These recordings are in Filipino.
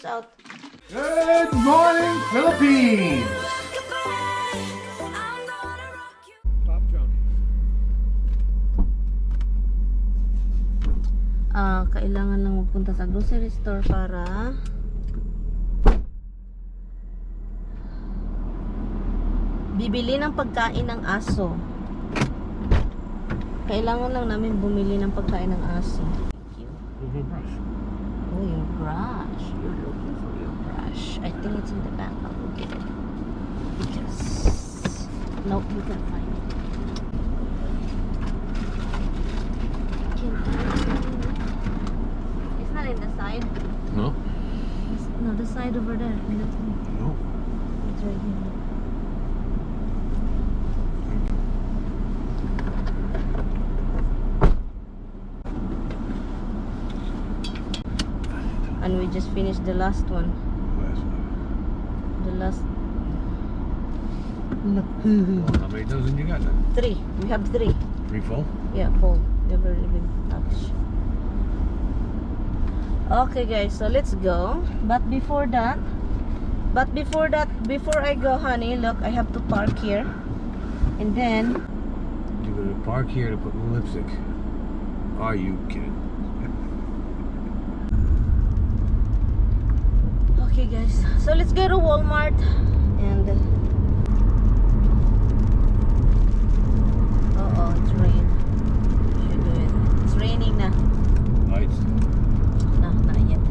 out. Good morning, Philippines! Pop jump. Kailangan lang magpunta sa grocery store para bibili ng pagkain ng aso. Kailangan lang namin bumili ng pagkain ng aso. Oh, your brush. You're looking for your brush. I think it's in the back. I'll go get it. Because... Nope, you can't find it. Can't find it. It's not in the side. No? No, the side over there. In the thing. No. It's right here. And we just finished the last one. The last. Well, how many dozen you got then? 3. We have 3. 3 full? Yeah, full. Never even touched. Okay, guys. So let's go. But before that, before I go, honey, look, I have to park here, and then You're gonna park here to put lipstick. Are you kidding? okay, guys. So let's go to Walmart and. It's rain. Should do it. It's raining na. Lights. Not yet.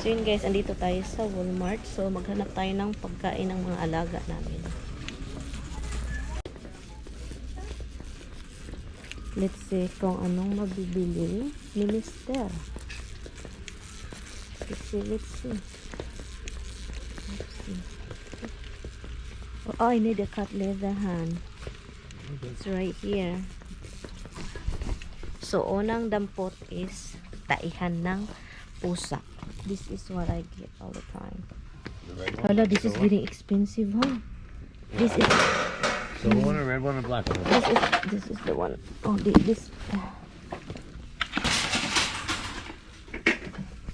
So yun guys, andito tayo sa Walmart. So maghanap tayo ng pagkain ng mga alaga namin. Let's see kung anong mabibili ni Mister. Let's see. Oh, I need a cut leather hand. It's right here. So, unang dampot is taihan ng pusa. This is what I get all the time. Hala, this is getting expensive, huh? This is Silver one, or red one, or black one? this is the one. Oh, this.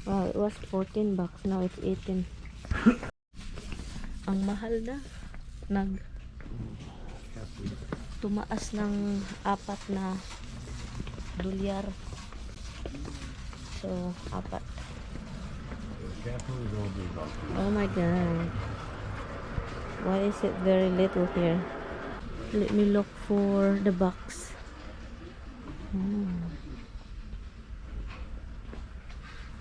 Wow, it was $14. Now it's 18. Ang mahal na. Tumaas ng 4 na dolyar. So, 4. Oh my god. Why is it very little here? Let me look for the box.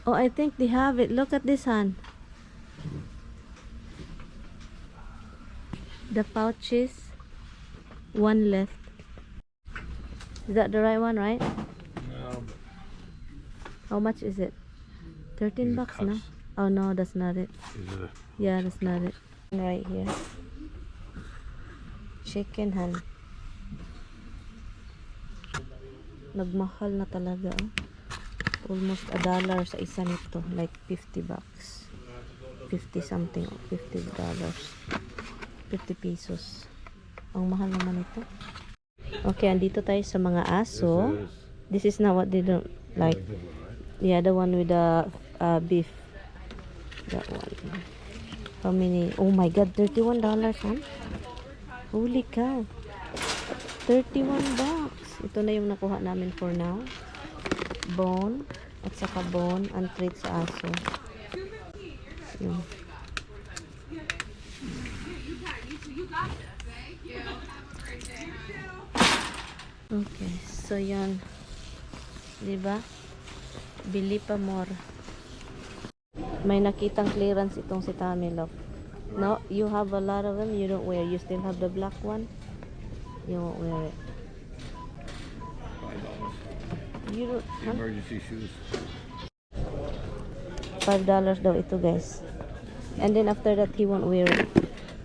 Oh, I think they have it. Look at this one. The pouches. 1 left. Is that the right one, right? No. How much is it? $13, no? Oh no, that's not it. Yeah, that's not it. Right here. Chicken hand. Nagmahal na talaga, oh. Almost $1 sa isa nito. Like $50. 50 something. $50. 50 pesos. Ang mahal naman ito. Okay, andito tayo sa mga aso. This is not what they don't like. Yeah, the one with the beef. That one. How many? Oh my god, $31, huh? Holy cow. $31. Ito na yung nakuha namin for now. Bone. At saka bone and treat sa aso. Yun. Okay, so yan. Diba? Bili pa more. May nakitang clearance itong si Tammy, look. No, you have a lot of them, you don't wear. You still have the black one? You won't wear it. You don't, huh? Emergency shoes. $5 daw ito, guys. And then after that, he won't wear it.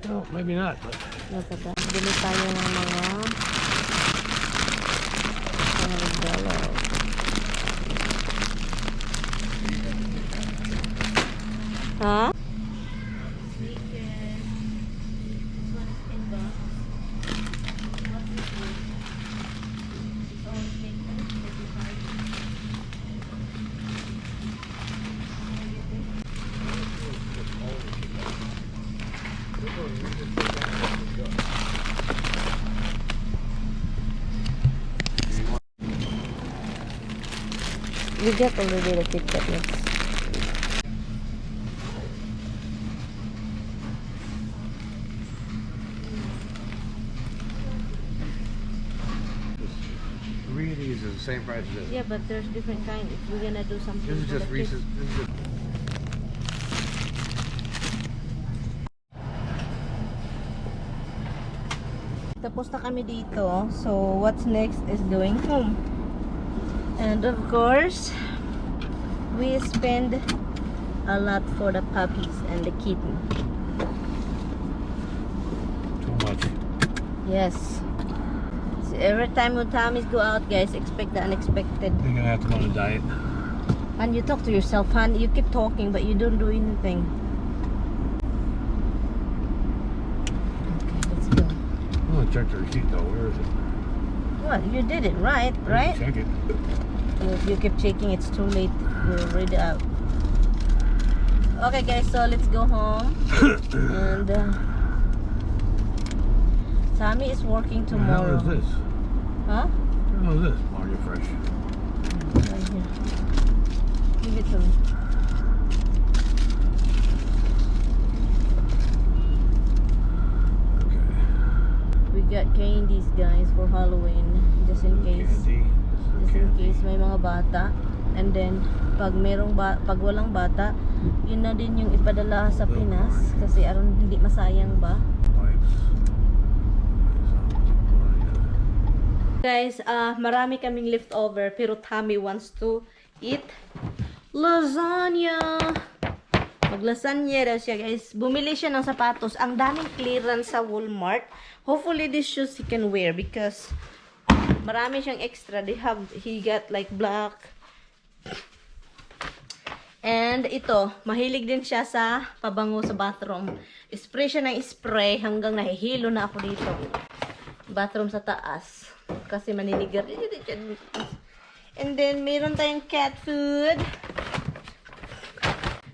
No, maybe not. But... Look at that. Bili tayo ng mga $100. Huh? We got already the Kit Kat mix. Three of these are the same price as this. Yeah, but there's different kind. If we're gonna do something This is for just the kids. Reese's. This is just Tapos na kami dito. So, what's next is going home. And of course, we spend a lot for the puppies and the kitten. too much. Yes. So every time when Tommy's go out, guys, expect the unexpected. They're gonna have to go on a diet. And you talk to yourself, hon. You keep talking, but you don't do anything. Okay, let's go. Oh, check the receipt though. Where is it? What? You did it right, right? Check it. If you keep checking, it's too late. We're already out. Okay, guys, so let's go home. And Tommy is working tomorrow. What the hell is this? Huh? What the hell is this? Mario Fresh. Right here. Give it to me. Okay. We got candies, guys, for Halloween. Just in case. Candy. Just in case may mga bata. And then, pag pag walang bata, yun na din yung ipadala sa Pinas. Kasi aron hindi masayang ba? Wipes. Guys, marami kaming leftover. Pero Tommy wants to eat lasagna. Maglasanya daw siya, guys. Bumili siya ng sapatos. Ang daming clearance sa Walmart. Hopefully, these shoes he can wear because marami siyang extra. He got like black. And ito, mahilig din siya sa pabango sa bathroom. Spray siya ng spray hanggang nahihilo na ako dito. Bathroom sa taas. Kasi maniligar. And then, meron tayong cat food.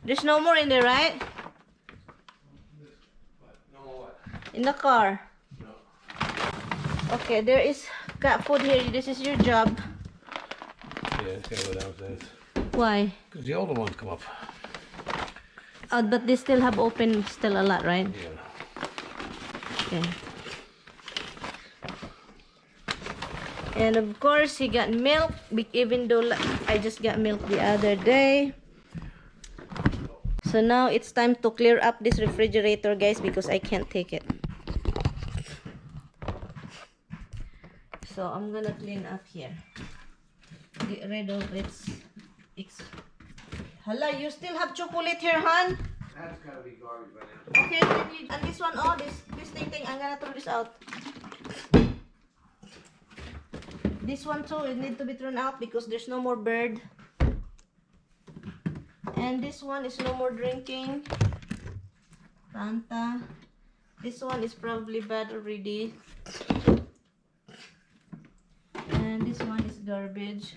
There's no more in there, right? No what? In the car. No. Okay, there is cat food here. This is your job. Yeah, it's gotta go downstairs. Why? Because the older ones come up. But they still have open still a lot, right? Yeah. Okay. And of course, he got milk. Even though I just got milk the other day. So now it's time to clear up this refrigerator, guys, because I can't take it. So I'm gonna clean up here. Get rid of its. Hala, you still have chocolate here, hon? That's gotta be garbage by now. Okay, then and this one, oh, this thing, I'm gonna throw this out. This one too, it need to be thrown out because there's no more bird. And this one is no more drinking. Fanta. This one is probably bad already. And this one is garbage.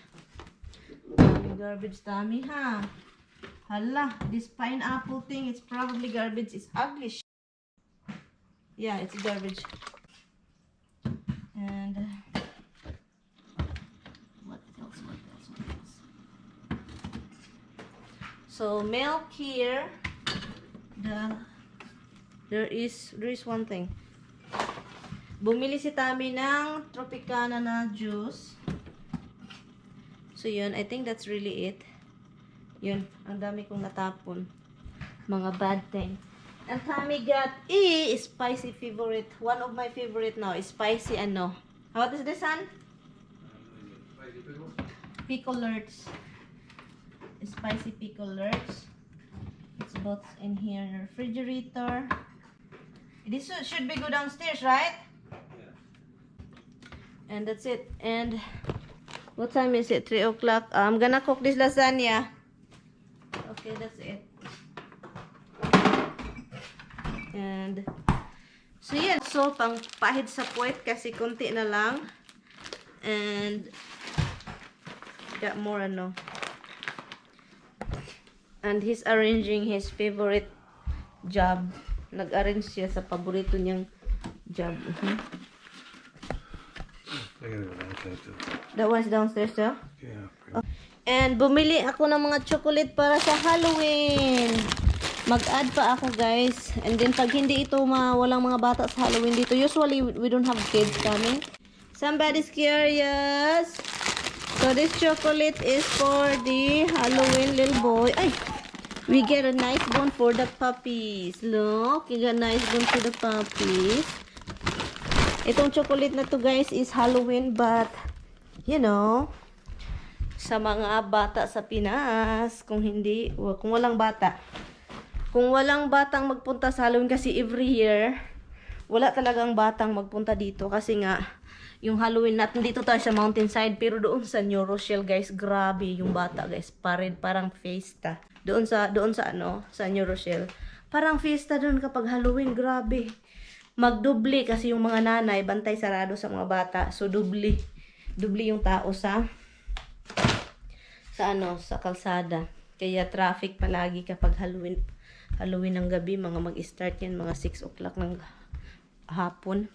Garbage, Tommy, ha? Hala, this pineapple thing, it's probably garbage. It's ugly. Yeah, it's garbage. And what else? So milk here. There is one thing. Bumili si Tommy ng Tropicana na juice. So yun, I think that's really it. Yun, ang dami kong natapon. Mga bad thing. And Tommy got spicy favorite. One of my favorite now is spicy ano. What is this, son? Spicy pickles? Pickle Lurts. Spicy pickle Lurts. It's both in here in the refrigerator. This should be go downstairs, right? Yeah. And that's it. And what time is it? 3 o'clock. I'm gonna cook this lasagna. Okay, that's it. And so yan. So, pang pahid sa puwet kasi konti na lang. And got more ano. And he's arranging his favorite job. Nag-arrange siya sa paborito niyang job. I gotta go downstairs too. That one's downstairs too? Yeah. And bumili ako ng mga chocolate para sa Halloween. Mag-add pa ako, guys. And then pag hindi ito walang mga bata sa Halloween dito, usually we don't have kids coming. Somebody's curious. So this chocolate is for the Halloween little boy. Ay! We get a nice bone for the puppies. Look, we got a nice bone for the puppies. Itong chocolate na to, guys, is Halloween, but you know, sa mga bata sa Pinas, kung walang batang magpunta sa Halloween, kasi every year wala talagang batang magpunta dito kasi nga yung Halloween natin dito tayo sa mountainside, pero doon sa New Rochelle, guys, grabe yung bata, guys, parang fiesta. Doon sa New Rochelle, parang fiesta doon kapag Halloween, grabe. Magdubli kasi yung mga nanay bantay sarado sa mga bata. So dubli yung tao sa kalsada. Kaya traffic palagi kapag Halloween ng gabi, mag-start yan mga 6 o'clock ng hapon.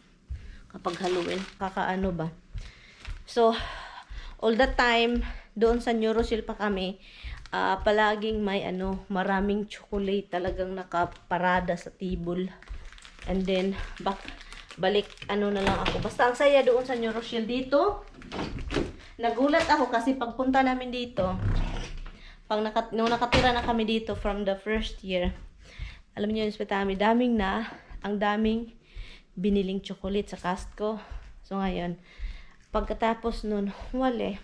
Kapag Halloween, kakaano ba? So all the time doon sa New Rochelle pa kami, palaging may maraming chocolate talagang nakaparada sa table. And then balik na lang ako. Basta ang saya doon sa New Rochelle dito. Nagulat ako kasi pagpunta namin dito, nung nakatira na kami dito from the first year, alam niyo yung spetami, ang daming biniling chocolate sa Costco. So ngayon, pagkatapos nun, wala.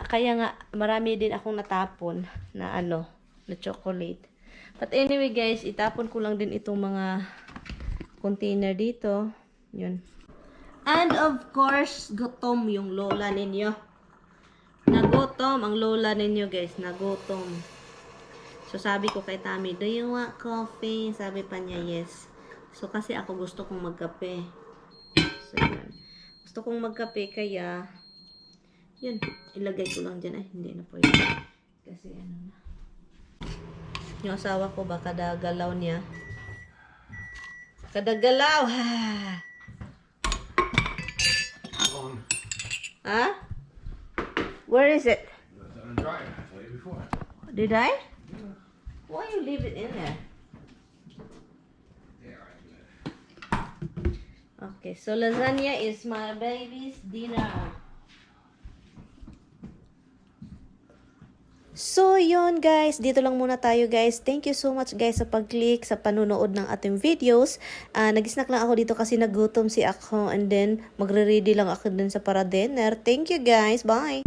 Kaya nga, marami din akong natapon na chocolate. But anyway, guys, itapon ko lang din itong mga container dito. Yun. And of course, gutom yung lola ninyo. Nagutom ang lola ninyo, guys. Nagutom. So, sabi ko kay Tami, do you want coffee? Sabi pa niya, yes. So, kasi ako gusto kong magkape. So, yun. Gusto kong magkape, kaya yun, ilagay ko lang dyan. Ay, hindi na pwede. Kasi na. Yung asawa ko ba, kadagalaw niya. Kadagalaw! Ha? Where is it? Did I? Why you leave it in there? Okay, so lasagna is my baby's dinner. So, yun guys. Dito lang muna tayo guys. Thank you so much guys sa pag-click, sa panunood ng ating videos. Nag-snack lang ako dito kasi nagutom si ako. And then, magre-ready lang ako din sa para dinner. Thank you guys. Bye!